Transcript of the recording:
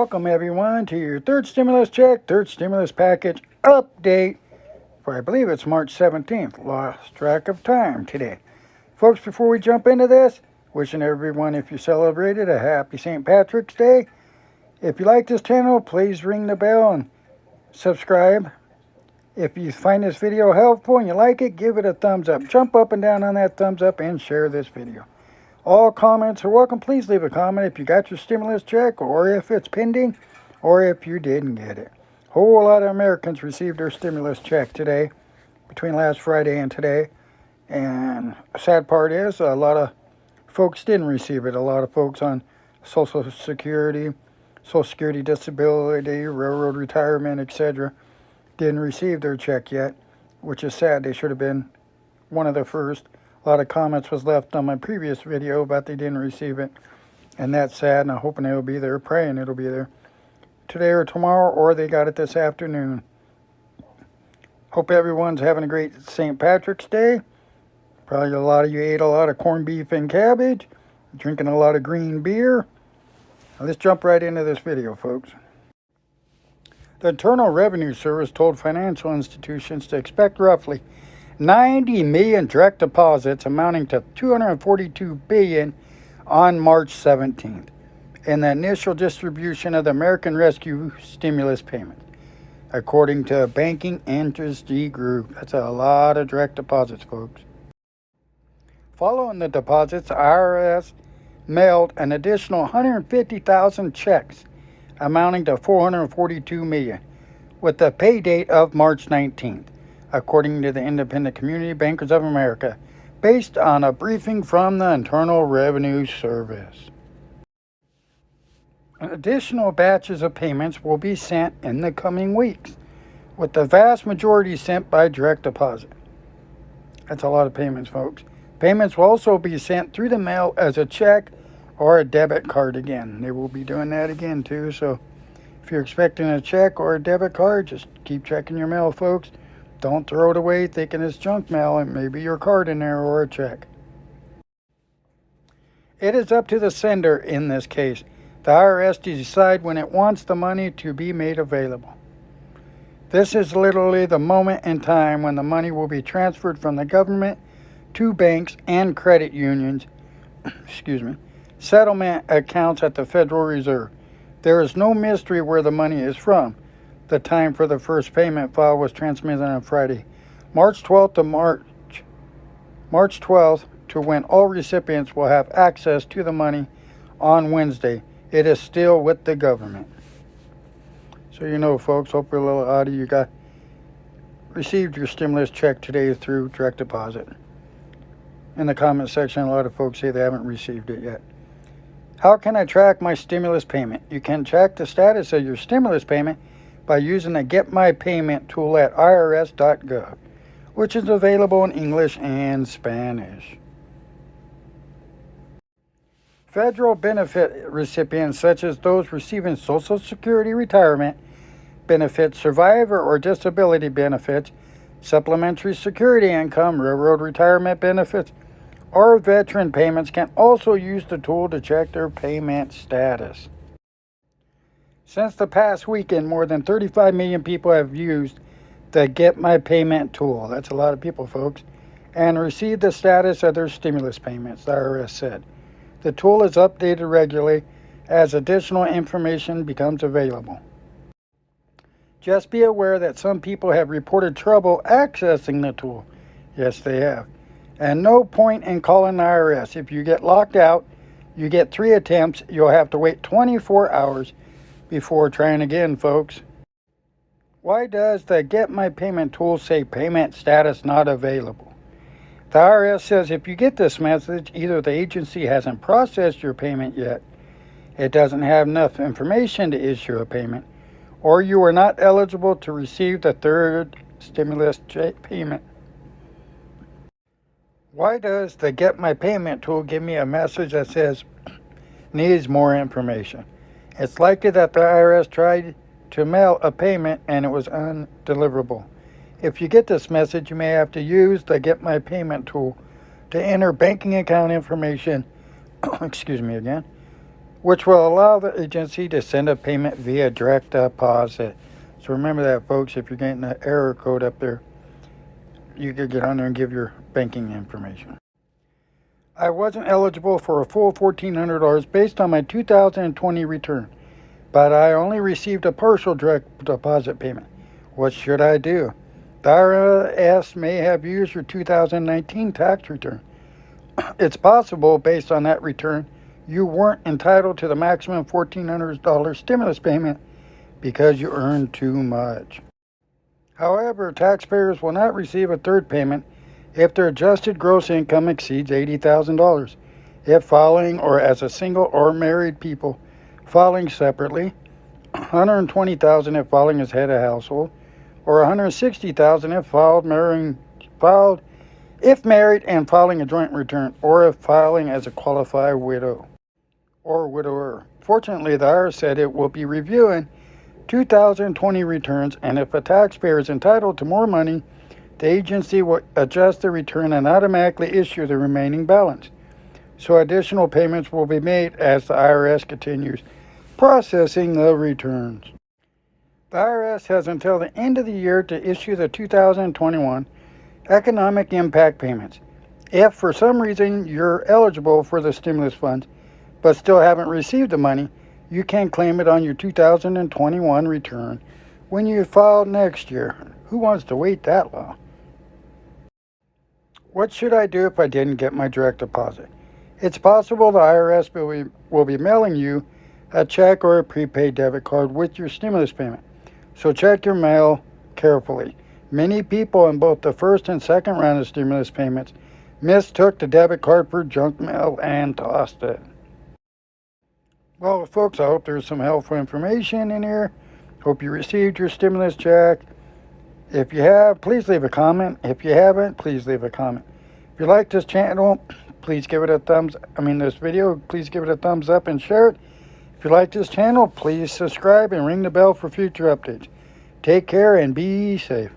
Welcome everyone to your third stimulus check, third stimulus package update for I believe it's March 17th. Lost track of time today. Folks, before we jump into this, wishing everyone, if you celebrated, a happy St. Patrick's Day. If you like this channel, please ring the bell and subscribe. If you find this video helpful and you like it, give it a thumbs up. Jump up and down on that thumbs up and share this video. All comments are welcome. Please leave a comment if you got your stimulus check or if it's pending or if you didn't get it. A whole lot of Americans received their stimulus check today, between last Friday and today. And the sad part is a lot of folks didn't receive it. A lot of folks on Social Security disability, railroad retirement, etc. didn't receive their check yet, which is sad. They should have been one of the first. A lot of comments was left on my previous video about they didn't receive it, and that's sad, and I'm hoping it'll be there, praying it'll be there today or tomorrow, or they got it this afternoon. Hope everyone's having a great St. Patrick's Day. Probably a lot of you ate a lot of corned beef and cabbage, drinking a lot of green beer. Now let's jump right into this video, folks. The Internal Revenue Service told financial institutions to expect roughly 90 million direct deposits amounting to $242 billion on March 17th in the initial distribution of the American Rescue Stimulus payment, according to a banking industry group. That's a lot of direct deposits, folks. Following the deposits, the IRS mailed an additional 150,000 checks amounting to $442 million with the pay date of March 19th. According to the Independent Community Bankers of America, based on a briefing from the Internal Revenue Service. Additional batches of payments will be sent in the coming weeks, with the vast majority sent by direct deposit. That's a lot of payments, folks. Payments will also be sent through the mail as a check or a debit card again. They will be doing that again, too, so if you're expecting a check or a debit card, just keep checking your mail, folks. Don't throw it away thinking it's junk mail and maybe your card in there or a check. It is up to the sender in this case, the IRS, to decide when it wants the money to be made available. This is literally the moment in time when the money will be transferred from the government to banks and credit unions, settlement accounts at the Federal Reserve. There is no mystery where the money is from. The time for the first payment file was transmitted on Friday, March 12th to when all recipients will have access to the money on Wednesday. It is still with the government. So you know, folks, hopefully a little out of you got received your stimulus check today through direct deposit. In the comment section, a lot of folks say they haven't received it yet. How can I track my stimulus payment? You can track the status of your stimulus payment by using the Get My Payment tool at irs.gov, which is available in English and Spanish. Federal benefit recipients, such as those receiving Social Security retirement benefits, survivor or disability benefits, supplementary security income, railroad retirement benefits, or veteran payments, can also use the tool to check their payment status. Since the past weekend, more than 35 million people have used the Get My Payment tool. That's a lot of people, folks. And received the status of their stimulus payments, the IRS said. The tool is updated regularly as additional information becomes available. Just be aware that some people have reported trouble accessing the tool. Yes, they have. And no point in calling the IRS. If you get locked out, you get 3 attempts. You'll have to wait 24 hours before trying again, folks. Why does the Get My Payment tool say payment status not available? The IRS says if you get this message, either the agency hasn't processed your payment yet, it doesn't have enough information to issue a payment, or you are not eligible to receive the third stimulus payment. Why does the Get My Payment tool give me a message that says needs more information? It's likely that the IRS tried to mail a payment and it was undeliverable. If you get this message, you may have to use the Get My Payment tool to enter banking account information, which will allow the agency to send a payment via direct deposit. So remember that, folks. If you're getting an error code up there, you could get on there and give your banking information. I wasn't eligible for a full $1,400 based on my 2020 return, but I only received a partial direct deposit payment. What should I do? The IRS may have used your 2019 tax return. It's possible, based on that return, you weren't entitled to the maximum $1,400 stimulus payment because you earned too much. However, taxpayers will not receive a third payment if their adjusted gross income exceeds $80,000. If filing or as a single or married people, filing separately, $120,000 if filing as head of household, or $160,000 if married and filing a joint return, or if filing as a qualified widow or widower. Fortunately, the IRS said it will be reviewing 2020 returns, and if a taxpayer is entitled to more money, the agency will adjust the return and automatically issue the remaining balance. So additional payments will be made as the IRS continues processing the returns. The IRS has until the end of the year to issue the 2021 economic impact payments. If for some reason you're eligible for the stimulus funds but still haven't received the money, you can claim it on your 2021 return when you file next year. Who wants to wait that long? What should I do if I didn't get my direct deposit? It's possible the IRS will be mailing you a check or a prepaid debit card with your stimulus payment. So check your mail carefully. Many people in both the first and second round of stimulus payments mistook the debit card for junk mail and tossed it. Well, folks, I hope there's some helpful information in here. Hope you received your stimulus check. If you have, please leave a comment. If you haven't, please leave a comment. If you like this channel, please give it a this video, please give it a thumbs up and share it. If you like this channel, please subscribe and ring the bell for future updates. Take care and be safe.